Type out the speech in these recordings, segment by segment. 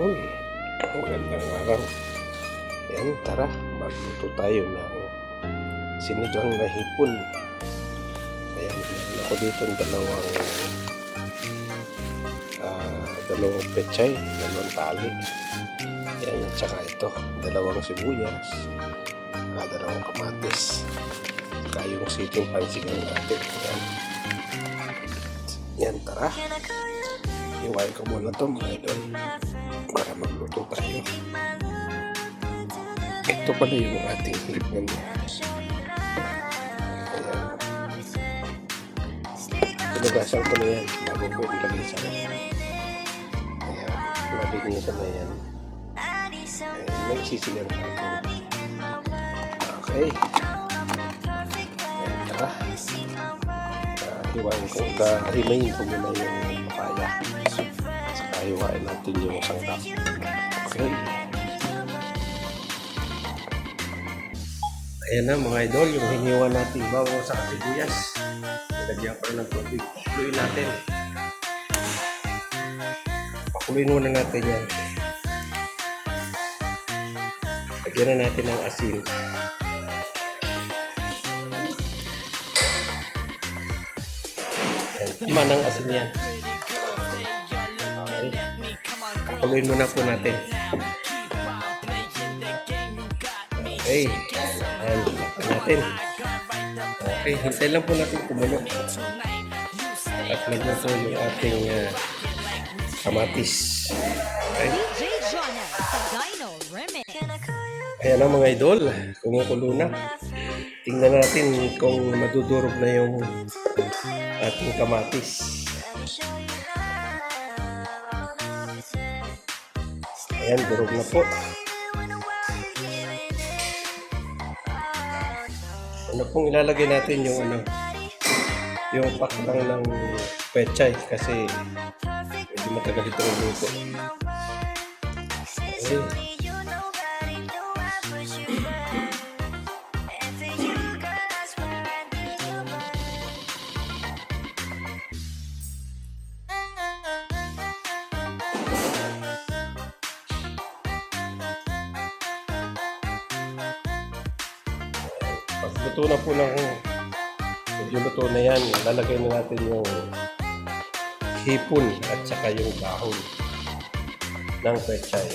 Uy, magandang araw. Yan, tara, magluto tayo ng sinigang na hipon. Ayan, meron ako dito ng dalawang pechay, dalawang tali. Ayan, at saka ito, dalawang sibuyas, dalawang kamatis. Saka yung siting pansigang natin. Ayan. Yan, tara. Iwain ko muna ito mga idol para magluto tayo. Ito pala yung ating hipon. Ayan. Pinugasan ko na yan bago ko ilagay sa ayan. Nabigyan ko na yan. Ayan, nagsisigang natin. Okay. Ayan, tara. Hiwain ko, himayin ko muna yung papaya. Saka hiwain natin yung sangkap. Okay. Ayan na mga idol, yung hiniwa natin bawang sa sibuyas. Ilagyan pa rin ng tubig. Pakuluin natin. Pakuluin muna natin yan. Lagyan na natin ng asin. Tama ng asin yan. Okay. Pakuluin muna po natin. Okay. Ayan, natin. Okay, hintay lang po natin kumulo. At magluto yung ating kamatis. Okay. Ayan na mga idol, kumukulo na. Tingnan natin kung madudurog na yung ating kamatis. Ayan, durog na po. Ano pong ilalagay natin yung paklang ng pechay kasi medyo matagal ito ang luto. Okay. Pag luto na po medyo luto na yan, lalagay na natin yung hipon at saka yung dahon ng pechay.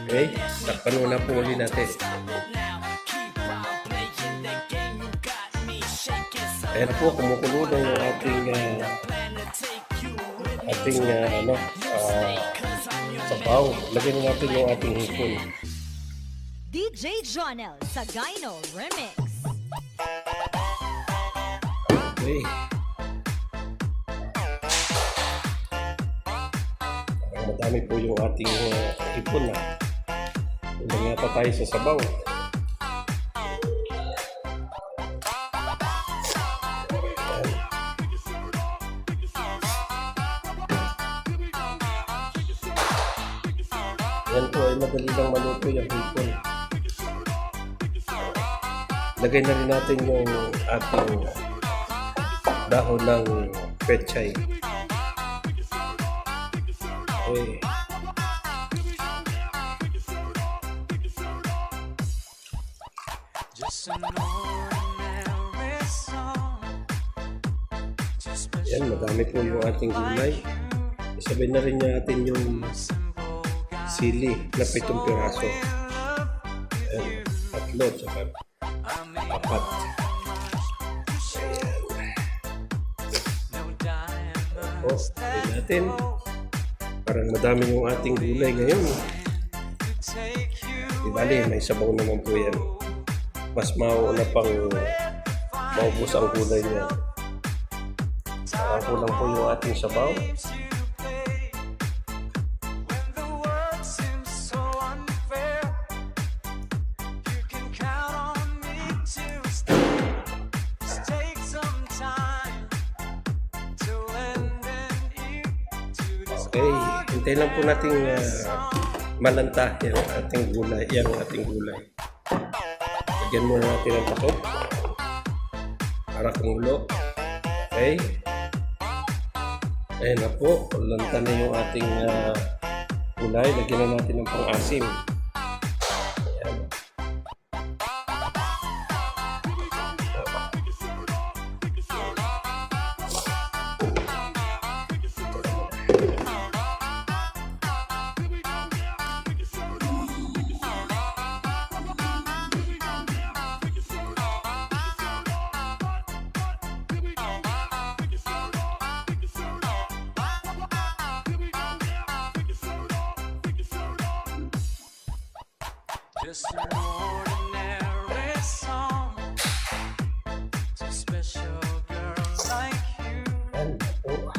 Okay, takpan muna po ulit natin. Ayan po, kumukulo na yung ating sabaw. Lagyan natin yung ating hipon. DJ Jonel sa Gyno Remix. Okay. Madami po yung ating hipon na. Ilang pa tayo sa sabaw. Yan po ay madali lang maluto yung hipon. Lagay na rin natin yung ating dahon ng pechay. Okay. Yan, madami po yung ating gulay. Isabihin na rin natin yung sili na 7 piraso. Ayan, 3 tsaka 4. Ayan natin. Parang madami yung ating gulay ngayon. Di bali, may sabaw naman po yan. Mas mauna pang maubos ang gulay niya. Parang kulang po yung ating sabaw. Okay, hintayin lang po natin malanta yung ating gulay. Lagyan muna natin ang takot para kumulo. Okay. Ayan na po, lanta na yung ating gulay. Lagyan na natin ng pang-asim. Ayan. Just an ordinary song to a special girl like you. Ayan po.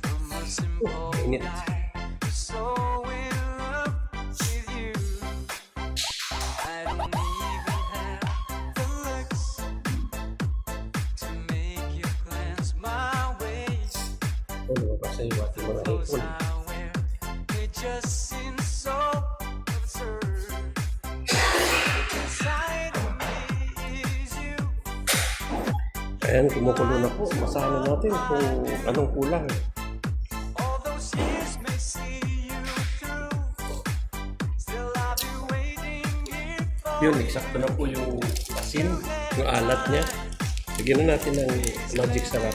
From a simple Init. night, so in love with you. I don't even have the looks to make you glance my way. Oh, lumabas na yung ating mga Clothes hipon. I wear, they just seem so absurd. Inside of me is you. Ayan, kumukulo na po. Masahan na natin kung anong kulang. All those years may see you through. Still I'll be waiting here for Yun, eksakto na po yung asin, yung alat niya. Lagyan na natin ng magic sarap.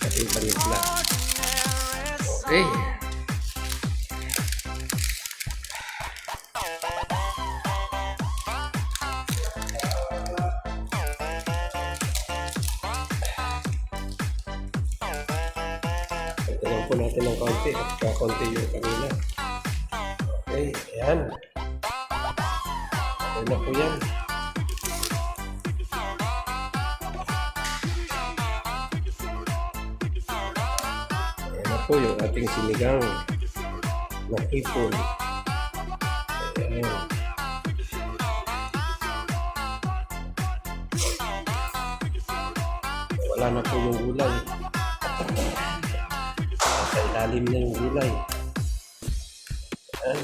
Ating panimpla. Okay. Pagtalang po natin ng konti at kakonti yung kanina. Okay, ayan. Okay na po yan. Ayan na po yung ating sinigang na hipon. Ayan. Wala na po yung gulay. Sa ilalim na yung gulay. Ayan.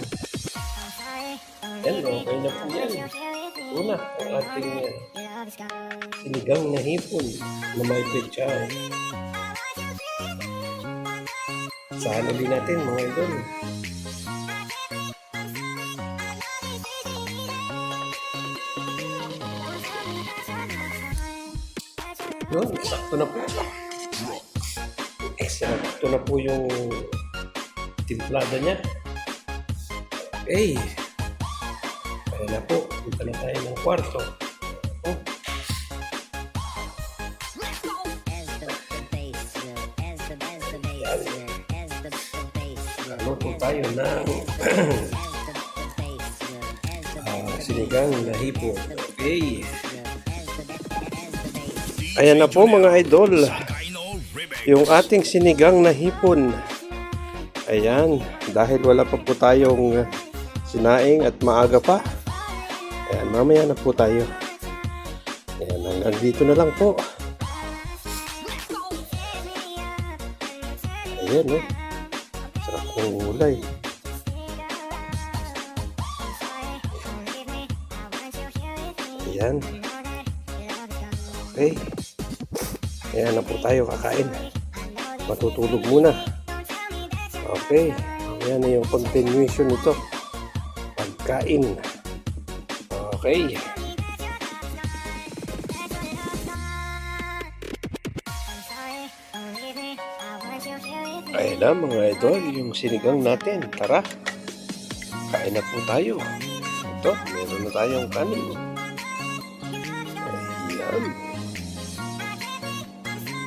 Ayan, okay na po yan. Una, ang ating sinigang na hipon na may pechay. Saan ulit natin mga idol. No, sakto na po. Sakto na po yung timplada niya. Okay. Kaya na po. Punta na tayo ng kwarto. Oh. Luto tayo ng sinigang na hipon. Okay. Ayan na po mga idol. Yung ating sinigang na hipon. Ayan. Dahil wala pa po tayong sinaing at maaga pa. Ayan, mamaya na po tayo. Ayan, hanggang dito na lang po. Ayan, no? Sarap ng gulay. Ayan. Okay. Ayan na po tayo kakain. Matutulog muna. Okay. Ayan na yung continuation nito. Pagkain. Okay. Ayan na mga idol, yung sinigang natin. Tara, kain na po tayo. Ito, meron na tayong kanin. Ayan.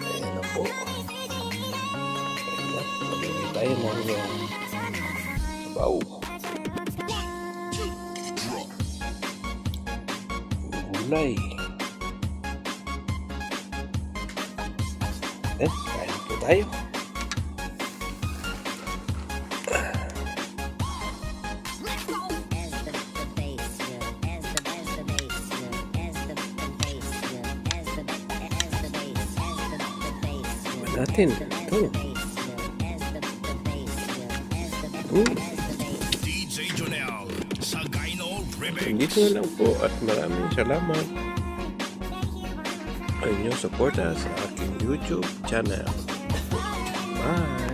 Ayan na po. Ayan na, magiging tayo ng sabaw. Gulay. Kain po tayo. Natin. Ito. DJ Jonel sa Gyno Remix. Dito na lang po at maraming salamat sa inyong suporta sa aking YouTube channel. Bye!